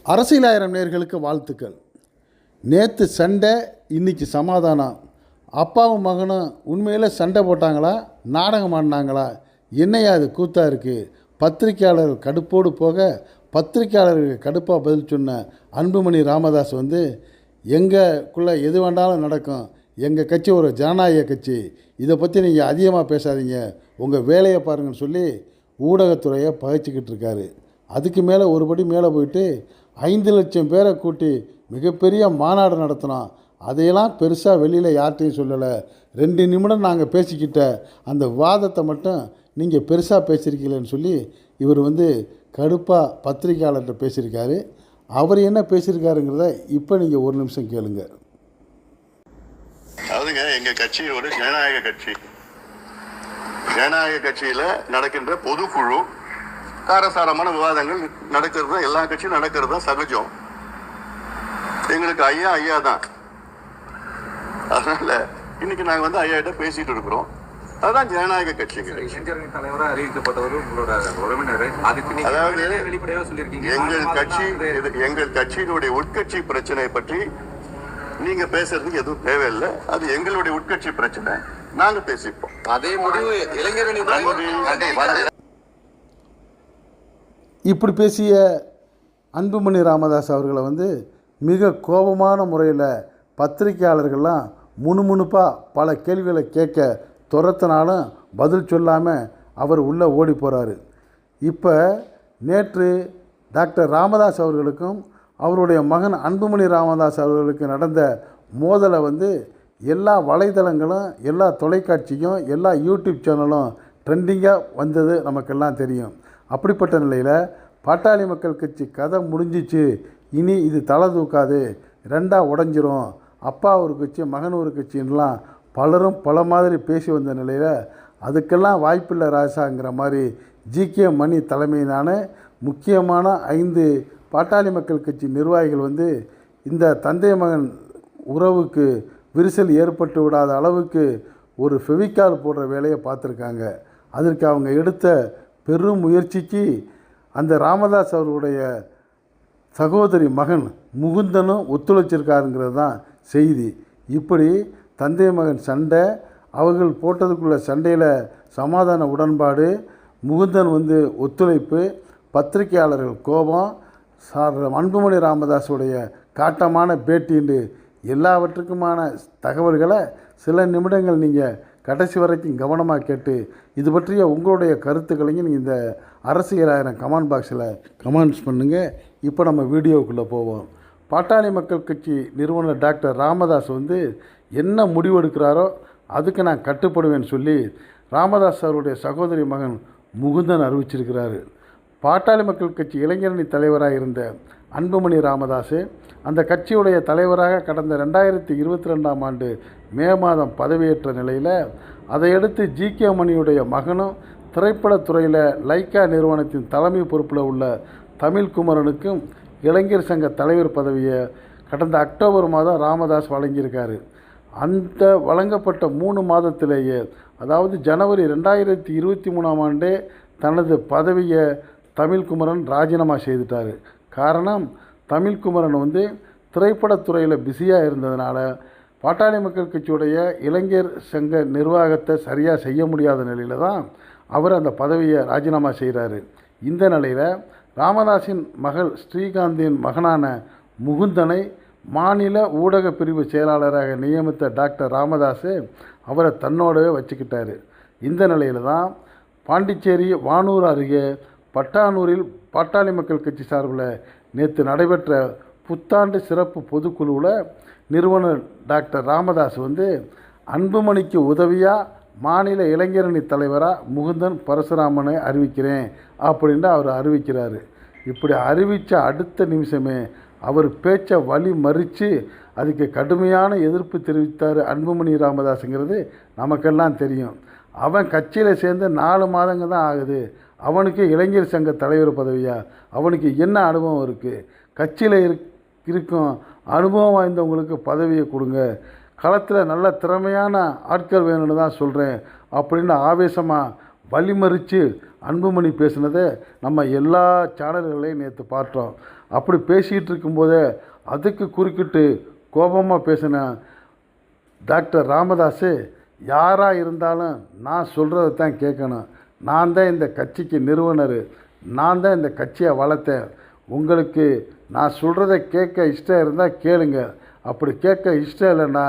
அரசியலாயிரம் நேர்களுக்கு வாழ்த்துக்கள். நேற்று சண்டை, இன்னைக்கு சமாதானம். அப்பாவும் மகனும் உண்மையில் சண்டை போட்டாங்களா, நாடகம் ஆடினாங்களா? என்னையா அது கூத்தா இருக்குது? பத்திரிக்கையாளர்கள் கடுப்போடு போக, பத்திரிக்கையாளர்கள் கடுப்பாக பதில் சொன்ன அன்புமணி ராமதாஸ் எங்களுக்குள்ளே எது வேண்டாலும் நடக்கும், எங்கள் கட்சி ஒரு ஜனநாயக கட்சி, இதை பற்றி நீங்கள் அதிகமாக பேசாதீங்க, உங்கள் வேலையை பாருங்கன்னு சொல்லி ஊடகத்துறையை பகைச்சிக்கிட்டு இருக்காரு. அதுக்கு மேலே ஒருபடி மேலே போயிட்டு 5 லட்சம் பேரை கூட்டி மிகப்பெரிய மாநாடு நடத்தினோம். அதையெல்லாம் பெருசாக வெளியில் யார்கிட்டையும் சொல்லலை. 2 நிமிடம் நாங்கள் பேசிக்கிட்ட அந்த வாதத்தை மட்டும் நீங்கள் பெருசாக பேசியிருக்கீங்களேன்னு சொல்லி இவர் கடுப்பாக பத்திரிக்கையாளர்கிட்ட பேசியிருக்காரு. அவர் என்ன பேசியிருக்காருங்கிறத இப்போ நீங்கள் ஒரு நிமிஷம் கேளுங்க. அதுங்க, எங்கள் கட்சி ஒரு ஜனநாயக கட்சி. ஜனநாயக கட்சியில் நடக்கின்ற பொதுக்குழு காரசாரமான விவாதங்கள் நடக்கிறது, எல்லா கட்சியும் நடக்கிறது தான் சகஜம். எங்களுக்கு ஐயா தான். அதனால இன்னைக்கு நாங்கள் ஐயா கிட்ட பேசிட்டு இருக்கிறோம். அதுதான் ஜனநாயக கட்சிங்க. தலைவராக அறிவிக்கப்பட்டவர் உங்களோட உறவினர். அதாவது எங்கள் கட்சியினுடைய உட்கட்சி பிரச்சனை பற்றி நீங்க பேசுறதுக்கு எதுவும் தேவையில்லை. அது எங்களுடைய உட்கட்சி பிரச்சனை, நாங்க பேசிப்போம். அதே முடிவு இளைஞரணி இப்படி பேசிய அன்புமணி ராமதாஸ் அவர்களை மிக கோபமான முறையில் பத்திரிகையாளர்கள்லாம் முணுமுணுப்பாக பல கேள்விகளை கேட்க துரத்தினாலும் பதில் சொல்லாமல் அவர் உள்ளே ஓடி போகிறாரு. இப்போ நேற்று டாக்டர் ராமதாஸ் அவர்களுக்கும் அவருடைய மகன் அன்புமணி ராமதாஸ் அவர்களுக்கு நடந்த மோதலை எல்லா வலைதளங்களும், எல்லா தொலைக்காட்சியும், எல்லா யூடியூப் சேனலும் ட்ரெண்டிங்காக வந்தது நமக்கெல்லாம் தெரியும். அப்படிப்பட்ட நிலையில் பாட்டாளி மக்கள் கட்சி கதை முடிஞ்சிச்சு, இனி இது தலை தூக்காது, 2ஆக உடஞ்சிரும், அப்பா ஒரு கட்சி மகன் ஒரு கட்சின்லாம் பலரும் பல மாதிரி பேசி வந்த நிலையில் அதுக்கெல்லாம் வாய்ப்பில்லை ராசாங்கிற மாதிரி ஜி.கே. மணி தலைமையிலான முக்கியமான 5 பாட்டாளி மக்கள் கட்சி நிர்வாகிகள் இந்த தந்தை மகன் உறவுக்கு விரிசல் ஏற்பட்டு விடாத அளவுக்கு ஒரு ஃபெவிக்கால் போடுற வேலையை பார்த்துருக்காங்க. அதற்கு அவங்க எடுத்த பெரும் முயற்சிக்கு அந்த ராமதாஸ் அவர்களுடைய சகோதரி மகன் முகுந்தனும் ஒத்துழைச்சிருக்காருங்கிறது தான் செய்தி. இப்படி தந்தை மகன் சண்டை, அவர்கள் போட்டதுக்குள்ள சண்டையில் சமாதான உடன்பாடு, முகுந்தன் ஒத்துழைப்பு, பத்திரிகையாளர்கள் கோபம், அன்புமணி ராமதாஸுடைய காட்டமான பேட்டின்னு எல்லாவற்றுக்குமான தகவல்களை சில நிமிடங்கள் நீங்கள் கடைசி வரைக்கும் கவனமாக கேட்டு இது பற்றிய உங்களுடைய கருத்துக்களையும் நீங்கள் இந்த அரசியலாயிரம் கமெண்ட் பாக்ஸில் கமெண்ட்ஸ் பண்ணுங்கள். இப்போ நம்ம வீடியோவுக்குள்ளே போவோம். பாட்டாளி மக்கள் கட்சி நிறுவனர் டாக்டர் ராமதாஸ் என்ன முடிவெடுக்கிறாரோ அதுக்கு நான் கட்டுப்படுவேன்னு சொல்லி ராமதாஸ் அவருடைய சகோதரி மகன் முகுந்தன் அறிவிச்சிருக்கிறாரு. பாட்டாளி மக்கள் கட்சி இளைஞரணி தலைவராக இருந்த அன்புமணி ராமதாஸ் அந்த கட்சியுடைய தலைவராக கடந்த 2022ஆம் ஆண்டு மே மாதம் பதவியேற்ற நிலையில் அதையடுத்து ஜி.கே. மணியுடைய மகனும் திரைப்படத்துறையில் லைக்கா நிறுவனத்தின் தலைமை பொறுப்பில் உள்ள தமிழ்குமரனுக்கும் இளைஞர் சங்க தலைவர் பதவியை கடந்த அக்டோபர் மாதம் ராமதாஸ் வழங்கியிருக்காரு. அந்த வழங்கப்பட்ட 3 மாதத்திலேயே, அதாவது ஜனவரி 2023ஆம் ஆண்டே தனது பதவியை தமிழ்குமரன் ராஜினாமா செய்துட்டார். காரணம், தமிழ்குமரன் திரைப்படத்துறையில் பிஸியாக இருந்ததுனால பாட்டாளி மக்கள் கட்சியுடைய இளைஞர் சங்க நிர்வாகத்தை சரியாக செய்ய முடியாத நிலையில் தான் அவர் அந்த பதவியை ராஜினாமா செய்கிறாரு. இந்த நிலையில் ராமதாஸின் மகள் ஸ்ரீகாந்தின் மகனான முகுந்தனை மாநில ஊடக பிரிவு செயலாளராக நியமித்த டாக்டர் ராமதாஸ் அவரை தன்னோடவே வச்சுக்கிட்டார். இந்த நிலையில் தான் பாண்டிச்சேரி வானூர் அருகே பட்டானூரில் பாட்டாளி மக்கள் கட்சி சார்பில் நேற்று நடைபெற்ற புத்தாண்டு சிறப்பு பொதுக்குழுவில் நிறுவனர் டாக்டர் ராமதாஸ் அன்புமணிக்கு உதவியாக மாநில இளைஞரணி தலைவராக முகுந்தன் பரசுராமனை அறிவிக்கிறேன் அப்படின்ட்டு அவர் அறிவிக்கிறார். இப்படி அறிவித்த அடுத்த நிமிஷமே அவர் பேச்சை வழி மறித்து அதுக்கு கடுமையான எதிர்ப்பு தெரிவித்தார் அன்புமணி ராமதாஸுங்கிறது நமக்கெல்லாம் தெரியும். அவன் கட்சியில் சேர்ந்து 4 மாதங்க தான் ஆகுது, அவனுக்கு இளைஞர் சங்க தலைவர் பதவியா? அவனுக்கு என்ன அனுபவம் இருக்குது? கட்சியில் இருக்கும் அனுபவம் வாய்ந்தவங்களுக்கு பதவியை கொடுங்க, களத்தில் நல்ல திறமையான ஆட்கள் வேணும்னு தான் சொல்கிறேன் அப்படின்னு ஆவேசமாக வழிமறித்து அன்புமணி பேசினதை நம்ம எல்லா சேனல்களையும் நேற்று பார்த்தோம். அப்படி பேசிக்கிட்டு இருக்கும்போதே அதுக்கு குறுக்கிட்டு கோபமாக பேசின டாக்டர் ராமதாஸ், யாராக இருந்தாலும் நான் சொல்கிறத தான் கேட்கணும். நான் தான் இந்த கட்சிக்கு நிறுவனர், நான் தான் இந்த கட்சியை வளர்த்தேன். உங்களுக்கு நான் சொல்கிறத கேட்க இஷ்டம் இருந்தால் கேளுங்க, அப்படி கேட்க இஷ்டம் இல்லைன்னா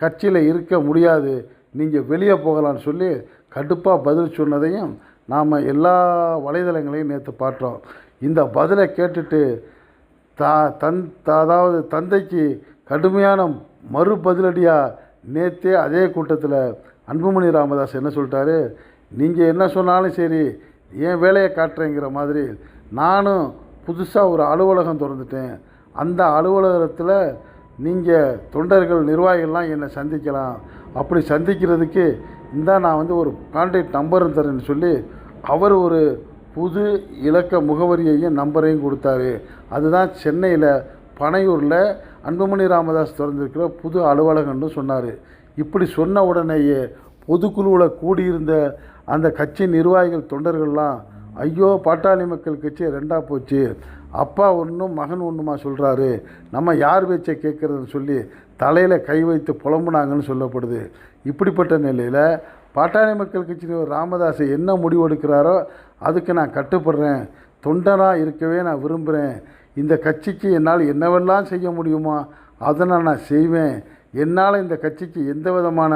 கட்சியில் இருக்க முடியாது, நீங்கள் வெளியே போகலான்னு சொல்லி கடுப்பாக பதில் சொன்னதையும் நாம் எல்லா வலைதளங்களையும் நேற்று பார்த்தோம். இந்த பதிலை கேட்டுட்டு அதாவது தந்தைக்கு கடுமையான மறு பதிலடியாக நேற்றே அதே கூட்டத்தில் அன்புமணி ராமதாஸ் என்ன சொல்லிட்டாரு, நீங்கள் என்ன சொன்னாலும் சரி என் வேலையை காட்டுறேங்கிற மாதிரி நானும் புதுசாக ஒரு அலுவலகம் திறந்துட்டேன். அந்த அலுவலகத்தில் நீங்கள் தொண்டர்கள் நிர்வாகிகள்லாம் என்னை சந்திக்கலாம். அப்படி சந்திக்கிறதுக்கு நான் வந்து ஒரு கான்டாக்ட் நம்பரும் தரேன்னு சொல்லி அவர் ஒரு புது இலக்க முகவரியையும் நம்பரையும் கொடுத்தாரு. அதுதான் சென்னையில் பனையூரில் அன்புமணி ராமதாஸ் திறந்திருக்கிற புது அலுவலகம்னு சொன்னார். இப்படி சொன்ன உடனேயே பொதுக்குழுவில் கூடியிருந்த அந்த கட்சி நிர்வாகிகள் தொண்டர்கள்லாம், ஐயோ பாட்டாளி மக்கள் கட்சி ரெண்டாக போச்சு, அப்பா ஒன்றும் மகன் ஒன்றுமா சொல்கிறாரு, நம்ம யார் பேச்சை கேட்குறதுன்னு சொல்லி தலையில் கை வைத்து புலம்புனாங்கன்னு சொல்லப்படுது. இப்படிப்பட்ட நிலையில் பாட்டாளி மக்கள் கட்சி ராமதாஸ் என்ன முடிவெடுக்கிறாரோ அதுக்கு நான் கட்டுப்படுறேன், தொண்டனாக இருக்கவே நான் விரும்புகிறேன், இந்த கட்சிக்கு என்னால் என்னவெல்லாம் செய்ய முடியுமோ அதை நான் செய்வேன், என்னால் இந்த கட்சிக்கு எந்த விதமான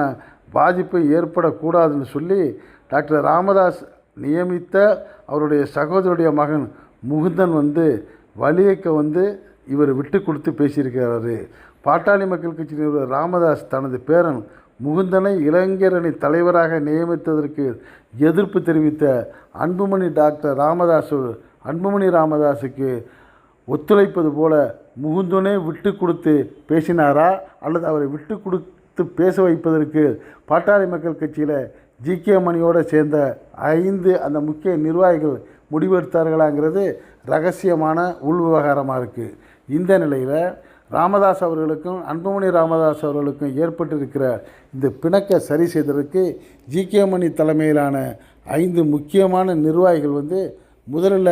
பாதிப்பும் ஏற்படக்கூடாதுன்னு சொல்லி டாக்டர் ராமதாஸ் நியமித்த அவருடைய சகோதரருடைய மகன் முகுந்தன் வந்து வலியக்க வந்து இவர் விட்டு கொடுத்து பேசியிருக்கிறாரு. பாட்டாளி மக்கள் கட்சி நிறுவனர் ராமதாஸ் தனது பேரன் முகுந்தனை இளைஞரணி தலைவராக நியமித்ததற்கு எதிர்ப்பு தெரிவித்த அன்புமணி ராமதாஸுக்கு ஒத்துழைப்பது போல முகுந்தனே விட்டு கொடுத்து பேசினாரா, அல்லது அவரை விட்டு கொடுத்து பேச வைப்பதற்கு பாட்டாளி மக்கள் கட்சியில் ஜி.கே. மணியோடு சேர்ந்த 5 அந்த முக்கிய நிர்வாகிகள் முடிவெடுத்தார்களாங்கிறது ரகசியமான உள்விவகாரமாக இருக்குது. இந்த நிலையில் ராமதாஸ் அவர்களுக்கும் அன்புமணி ராமதாஸ் அவர்களுக்கும் ஏற்பட்டிருக்கிற இந்த பிணக்கை சரி செய்ததற்கு ஜி.கே. மணி தலைமையிலான 5 முக்கியமான நிர்வாகிகள் வந்து முதல்ல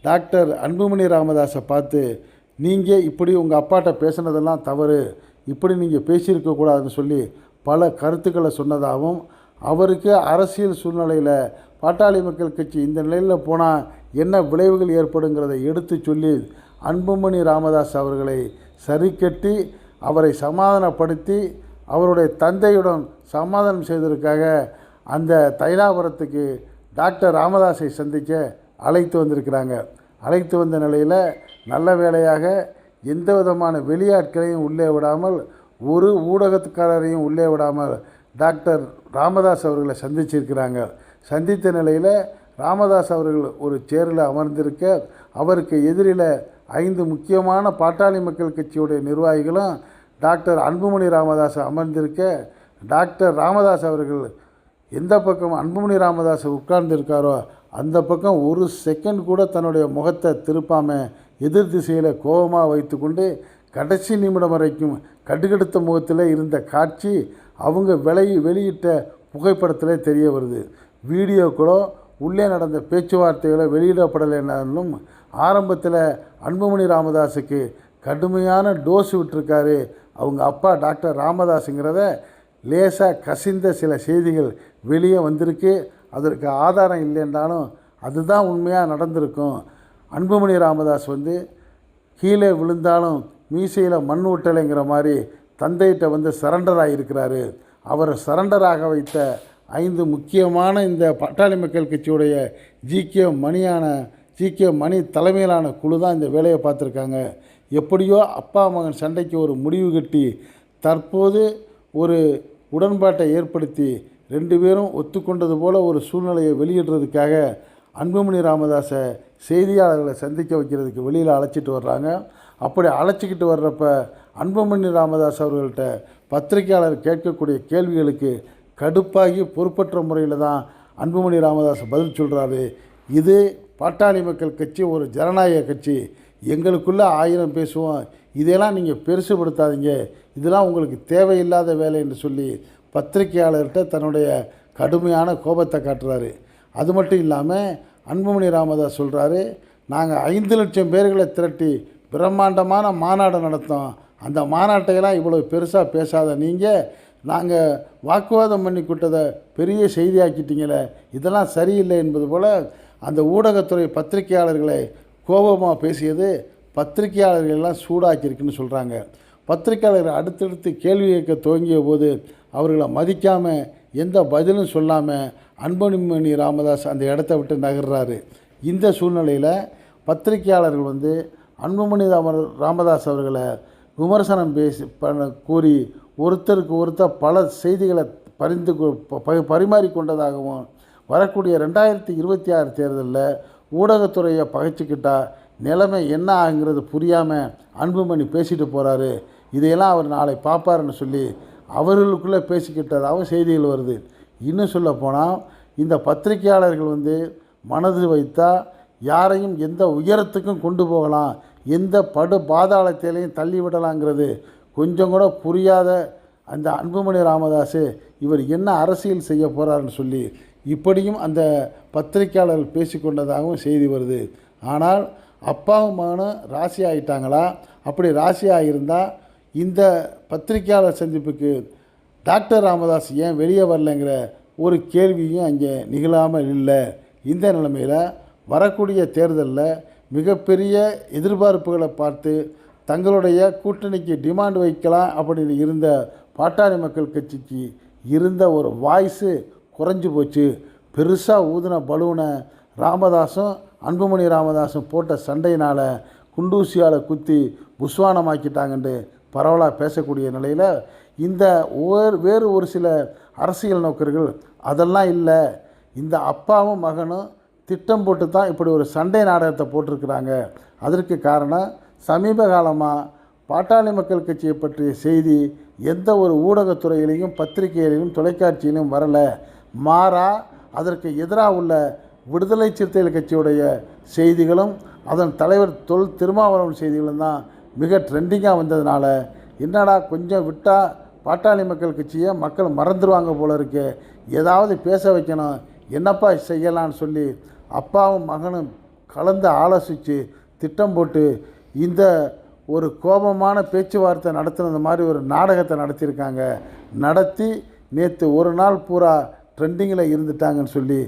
டாக்டர் அன்புமணி ராமதாஸை பார்த்து, நீங்கள் இப்படி உங்கள் அப்பாட்ட பேசுனதெல்லாம் தவறு, இப்படி நீங்கள் பேசியிருக்கக்கூடாதுன்னு சொல்லி பல கருத்துக்களை சொன்னதாகவும், அவருக்கு அரசியல் சூழ்நிலையில் பாட்டாளி மக்கள் கட்சி இந்த நிலையில் போனால் என்ன விளைவுகள் ஏற்படுங்கிறதை எடுத்து சொல்லி அன்புமணி ராமதாஸ் அவர்களை சரி கட்டி அவரை சமாதானப்படுத்தி அவருடைய தந்தையுடன் சமாதானம் செய்வதற்காக அந்த தைலாபுரத்துக்கு டாக்டர் ராமதாஸை சந்திக்க அழைத்து வந்திருக்கிறாங்க. அழைத்து வந்த நிலையில் நல்ல வேளையாக எந்த விதமான வெளியாட்களையும் உள்ளே விடாமல், ஒரு ஊடகத்துக்காரரையும் உள்ளே விடாமல் டாக்டர் ராமதாஸ் அவர்களை சந்திச்சிருக்கிறாங்க. சந்தித்த நிலையில் ராமதாஸ் அவர்கள் ஒரு சேரில் அமர்ந்திருக்க, அவருக்கு எதிரில் 5 முக்கியமான பாட்டாளி மக்கள் கட்சியுடைய நிர்வாகிகளும் டாக்டர் அன்புமணி ராமதாஸ் அமர்ந்திருக்க, டாக்டர் ராமதாஸ் அவர்கள் எந்த பக்கம் அன்புமணி ராமதாஸ் உட்கார்ந்துருக்காரோ அந்த பக்கம் ஒரு செகண்ட் கூட தன்னுடைய முகத்தை திருப்பாமல் எதிர் திசையில் கோபமாக வைத்துக்கொண்டு கடைசி நிமிடம் வரைக்கும் கடுகடுத்த முகத்தில் இருந்த காட்சி அவங்க வெளியிட்ட புகைப்படத்தில் தெரிய வருது. வீடியோக்களோ உள்ளே நடந்த பேச்சுவார்த்தைகளோ வெளியிடப்படலைன்னாலும் ஆரம்பத்தில் அன்புமணி ராமதாஸுக்கு கடுமையான டோஸ் விட்டுருக்காரு அவங்க அப்பா டாக்டர் ராமதாஸுங்கிறத லேசாக கசிந்த சில செய்திகள் வெளியே வந்திருக்கு. அதற்கு ஆதாரம் இல்லைன்றாலும் அதுதான் உண்மையாக நடந்திருக்கும். அன்புமணி ராமதாஸ் வந்து கீழே விழுந்தாலும் மீசையில் மண் ஊட்டலைங்கிற மாதிரி தந்தையிட்ட வந்து சரண்டர் ஆகியிருக்கிறாரு. அவரை சரண்டராக வைத்த 5 முக்கியமான இந்த பாட்டாளி மக்கள் கட்சியுடைய ஜி.கே. மணி தலைமையிலான குழு தான் இந்த வேலையை பார்த்துருக்காங்க. எப்படியோ அப்பா மகன் சண்டைக்கு ஒரு முடிவு கட்டி தற்போது ஒரு உடன்பாட்டை ஏற்படுத்தி 2 பேரும் ஒத்துக்கொண்டது போல் ஒரு சூழ்நிலையை வெளியிடுறதுக்காக அன்புமணி ராமதாஸை செய்தியாளர்களை சந்திக்க வைக்கிறதுக்கு வெளியில் அழைச்சிட்டு வர்றாங்க. அப்படி அழைச்சிக்கிட்டு வர்றப்ப அன்புமணி ராமதாஸ் அவர்கள்ட்ட பத்திரிகையாளர் கேட்கக்கூடிய கேள்விகளுக்கு கடுப்பாகி பொறுப்பற்ற முறையில் தான் அன்புமணி ராமதாஸ் பதில் சொல்கிறாரு. இது பாட்டாளி மக்கள் கட்சி ஒரு ஜனநாயக கட்சி, எங்களுக்குள்ளே 1000 பேசுவோம், இதெல்லாம் நீங்கள் பெருசுபடுத்தாதீங்க, இதெல்லாம் உங்களுக்கு தேவையில்லாத வேலை என்று சொல்லி பத்திரிகையாளர்கிட்ட தன்னுடைய கடுமையான கோபத்தை காட்டுறாரு. அது மட்டும் இல்லாமல் அன்புமணி ராமதாஸ் சொல்கிறாரு, நாங்கள் 5 லட்சம் பேர்களை திரட்டி பிரம்மாண்டமான மாநாடு நடத்தோம். அந்த மாநாட்டையெல்லாம் இவ்வளோ பெருசாக பேசாத நீங்கள் நாங்கள் வாக்குவாதம் பண்ணி கொடுத்ததை பெரிய செய்தியாக்கிட்டீங்களே, இதெல்லாம் சரியில்லை என்பது போல் அந்த ஊடகத்துறை பத்திரிகையாளர்களை கோபமாக பேசியது பத்திரிகையாளர்களெல்லாம் சூடாக்கியிருக்குன்னு சொல்கிறாங்க. பத்திரிகையாளர்கள் அடுத்தடுத்து கேள்வி கேட்க துவங்கிய போது அவர்களை மதிக்காமல் எந்த பதிலும் சொல்லாமல் அன்புமணி ராமதாஸ் அந்த இடத்த விட்டு நகர்றாரு. இந்த சூழ்நிலையில் பத்திரிகையாளர்கள் வந்து அன்புமணி ராமதாஸ் அவர்களை விமர்சனம் கூறி ஒருத்தருக்கு ஒருத்தர் பல செய்திகளை பரிமாறிக்கொண்டதாகவும் வரக்கூடிய 2026 தேர்தலில் ஊடகத்துறையை பகைச்சிக்கிட்டா நிலைமை என்ன ஆகுங்கிறது புரியாமல் அன்புமணி பேசிட்டு போகிறாரு, இதையெல்லாம் அவர் நாளை பார்ப்பாருன்னு சொல்லி அவர்களுக்குள்ளே பேசிக்கிட்டதாகவும் செய்திகள் வருது. இன்னும் சொல்ல போனால் இந்த பத்திரிகையாளர்கள் வந்து மனது வைத்தால் யாரையும் எந்த உயரத்துக்கும் கொண்டு போகலாம், எந்த படு பாதாளத்திலையும் தள்ளிவிடலாங்கிறது கொஞ்சம் கூட புரியாத அந்த அன்புமணி ராமதாஸ் இவர் என்ன அரசியல் செய்ய போகிறாருன்னு சொல்லி இப்படியும் அந்த பத்திரிகையாளர்கள் பேசிக்கொண்டதாகவும் செய்தி வருது. ஆனால் அப்பாவும் மகனும் ராசி ஆகிட்டாங்களா? அப்படி ராசி ஆகியிருந்தால் இந்த பத்திரிகையாளர் சந்திப்புக்கு டாக்டர் ராமதாஸ் ஏன் வெளியே வரலைங்கிற ஒரு கேள்வியும் அங்கே நிகழாமல் இல்லை. இந்த நிலைமையில் வரக்கூடிய தேர்தலில் மிகப்பெரிய எதிர்பார்ப்புகளை பார்த்து தங்களுடைய கூட்டணிக்கு டிமாண்ட் வைக்கலாம் அப்படின்னு இருந்த பாட்டாளி மக்கள் கட்சிக்கு இருந்த ஒரு வாய்ஸு குறைஞ்சி போச்சு. பெருசாக ஊதின பலூனை ராமதாஸும் அன்புமணி ராமதாஸும் போட்ட சண்டையினால் குண்டூசியால் குத்தி புஸ்வானமாக்கிட்டாங்கன்ட்டு பரவலாக பேசக்கூடிய நிலையில் இந்த வேறு ஒரு சில அரசியல் நோக்கர்கள் அதெல்லாம் இல்லை, இந்த அப்பாவும் மகனும் திட்டம் போட்டு தான் இப்படி ஒரு சண்டை நாடகத்தை போட்டிருக்கிறாங்க. அதற்கு காரணம் சமீப காலமாக பாட்டாளி மக்கள் கட்சியை பற்றிய செய்தி எந்த ஒரு ஊடகத்துறையிலையும் பத்திரிகையிலையும் தொலைக்காட்சியிலும் வரலை. மாறா அதற்கு எதிராக உள்ள விடுதலை சிறுத்தைகள் கட்சியுடைய செய்திகளும் அதன் தலைவர் திருமாவளவன் செய்திகளும் தான் மிக ட்ரெண்டிங்காக வந்ததுனால என்னடா கொஞ்சம் விட்டால் பாட்டாளி மக்கள் கட்சியை மக்கள் மறந்துடுவாங்க போல இருக்கு, ஏதாவது பேச வைக்கணும், என்னப்பா செய்யலான்னு சொல்லி அப்பாவும் மகனும் கலந்து ஆலோசித்து திட்டம் போட்டு இந்த ஒரு கோபமான பேச்சுவார்த்தை நடத்துனது மாதிரி ஒரு நாடகத்தை நடத்தியிருக்காங்க. நடத்தி நேற்று ஒரு நாள் பூரா ட்ரெண்டிங்கில் இருந்துட்டாங்கன்னு சொல்லி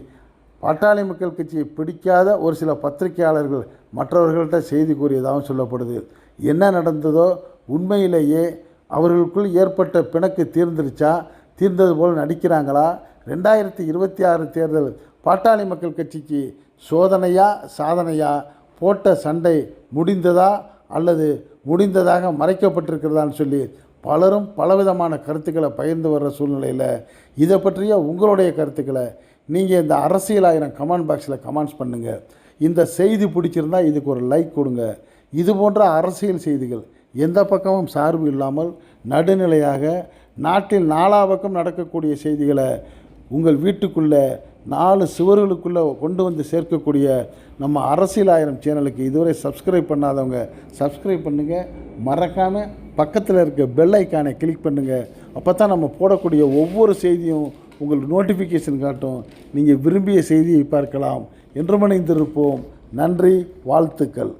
பாட்டாளி மக்கள் கட்சியை பிடிக்காத ஒரு சில பத்திரிகையாளர்கள் மற்றவர்கள்ட்ட செய்தி கூறியதாகவும் சொல்லப்படுது. என்ன நடந்ததோ உண்மையிலேயே அவர்களுக்குள் ஏற்பட்ட பிணக்கு தீர்ந்தது போல் நடிக்கிறாங்களா? 2026 தேர்தல் பாட்டாளி மக்கள் கட்சிக்கு சோதனையா சாதனையா? போட்ட சண்டை முடிந்ததா அல்லது முடிந்ததாக மறைக்கப்பட்டிருக்கிறதான்னு சொல்லி பலரும் பலவிதமான கருத்துக்களை பகிர்ந்து வர்ற சூழ்நிலையில் இதை பற்றிய உங்களுடைய கருத்துக்களை நீங்கள் இந்த அரசியல் ஆயிரம் கமெண்ட் பாக்ஸில் கமெண்ட்ஸ் பண்ணுங்கள். இந்த செய்தி பிடிச்சிருந்தால் இதுக்கு ஒரு லைக் கொடுங்க. இது போன்ற அரசியல் செய்திகள் எந்த பக்கமும் சார்பு இல்லாமல் நடுநிலையாக நாட்டில் நாலா பக்கம் நடக்கக்கூடிய செய்திகளை உங்கள் வீட்டுக்குள்ளே 4 சுவர்களுக்குள்ளே கொண்டு வந்து சேர்க்கக்கூடிய நம்ம அரசியல் ஆயிரம் சேனலுக்கு இதுவரை சப்ஸ்கிரைப் பண்ணாதவங்க சப்ஸ்கிரைப் பண்ணுங்கள். மறக்காமல் பக்கத்தில் இருக்க பெல் ஐக்கானை கிளிக் பண்ணுங்கள். அப்போ தான் நம்ம போடக்கூடிய ஒவ்வொரு செய்தியும் உங்களுக்கு நோட்டிஃபிகேஷன் காட்டும். நீங்கள் விரும்பிய செய்தியை பார்க்கலாம். என்றும் இணைந்திருப்போம். நன்றி, வாழ்த்துக்கள்.